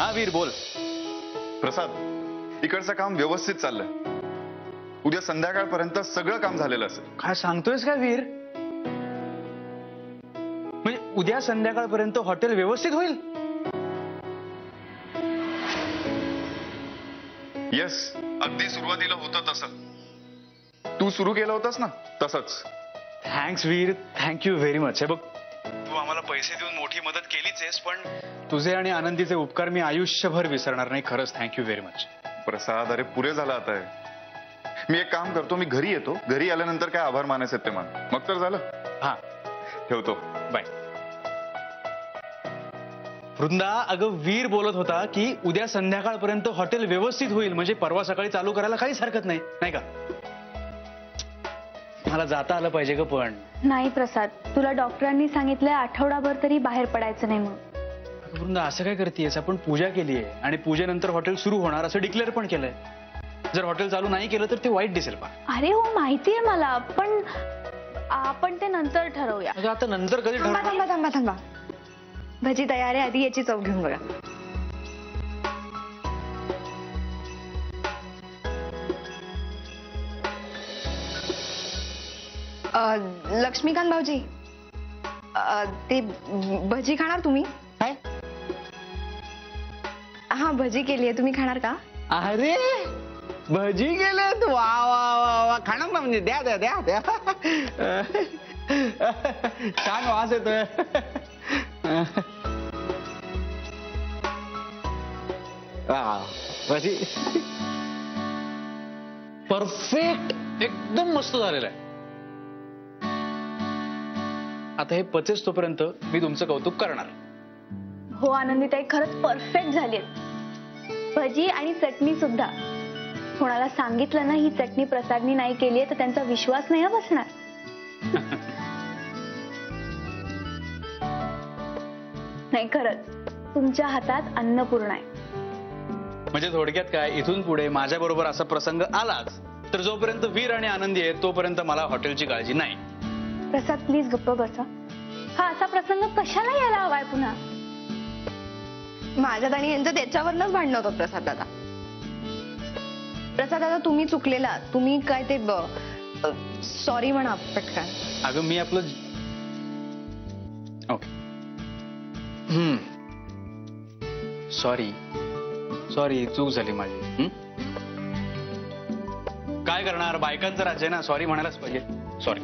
हा वीर बोल. प्रसाद, इकडचं काम व्यवस्थित चाललंय. उद्या संध्याकाळपर्यंत सगळं काम झालेलं असेल. काय सांगतोयस का वीर? म्हणजे उद्या संध्याकाळपर्यंत हॉटेल व्यवस्थित होईल? येस, अगदी सुरुवातीला होतं तसं. तू सुरू केलं होतंस ना तसंच. थँक्स वीर, थँक्यू व्हेरी मच. हे बघ, तू आम्हाला पैसे देऊन मोठी मदत केलीच आहेस, पण तुझे आणि आनंदीचे उपकार मी आयुष्यभर विसरणार नाही. खरंच थँक्यू व्हेरी मच. प्रसाद, अरे पुरे झालं आता हे. मी एक काम करतो, मी घरी येतो. घरी आल्यानंतर काय आभार मानायचे ते मान, मग तर झालं. हा, ठेवतो. बाय. वृंदा, अगं वीर बोलत होता की उद्या संध्याकाळपर्यंत हॉटेल व्यवस्थित होईल, म्हणजे परवा सकाळी चालू करायला काहीच हरकत नाही, नाही का? मला जाता आलं पाहिजे ग. पण नाही प्रसाद, तुला डॉक्टरांनी सांगितलंय आठवडाभर तरी बाहेर पडायचं नाही मग. वृंदा, असं काय करतेस? आपण पूजा केली आहे आणि पूजेनंतर हॉटेल सुरू होणार असं डिक्लेअर पण केलंय. जर हॉटेल चालू नाही केलं तर ते वाईट दिसेल पा. अरे हो, माहितीये मला, पण आपण ते नंतर ठरवूया. आता नंतर कधी थांबा थांबा थांबा थांबा. भजी तयार आहे, आधी याची चव घेऊन बघा. लक्ष्मीकांत भाऊजी, ते भजी खाणार तुम्ही? काय? हा, भजी केली आहे, तुम्ही खाणार का? अरे भजी गेलेत, वा वा वा वा. खाणार ना, म्हणजे द्या द्या द्या द्या. छान वास येतोय. भजी परफेक्ट, एकदम मस्त झालेलं आहे. आता हे पचेस तोपर्यंत मी तुमचं कौतुक करणार. हो आनंदीताई, खरंच परफेक्ट झाली. भजी आणि चटणी सुद्धा. कोणाला सांगितलं ना ही चटणी प्रसादनी नाही केली आहे तर त्यांचा विश्वास नाही बसणार. नाही, खरंच तुमच्या हातात अन्नपूर्णा आहे. म्हणजे थोडक्यात काय, इथून पुढे माझ्या बरोबर असा प्रसंग आलाच तर जोपर्यंत वीर आणि आनंदी आहे तोपर्यंत मला हॉटेलची काळजी नाही. प्रसाद प्लीज गप्प बसा. हा असा प्रसंग कशाला यायला हवाय पुन्हा? माझ्यात आणि यांचं त्याच्यावरच भांडण होतं प्रसाद दादा. प्रसाद दादा, तुम्ही चुकलेला. तुम्ही काय ते सॉरी म्हणा पटकन. अगं मी आपलं ओके. सॉरी सॉरी, चूक झाली माझी. काय करणार, बायकांचं राज्य आहे ना, सॉरी म्हणायलाच पाहिजे. सॉरी.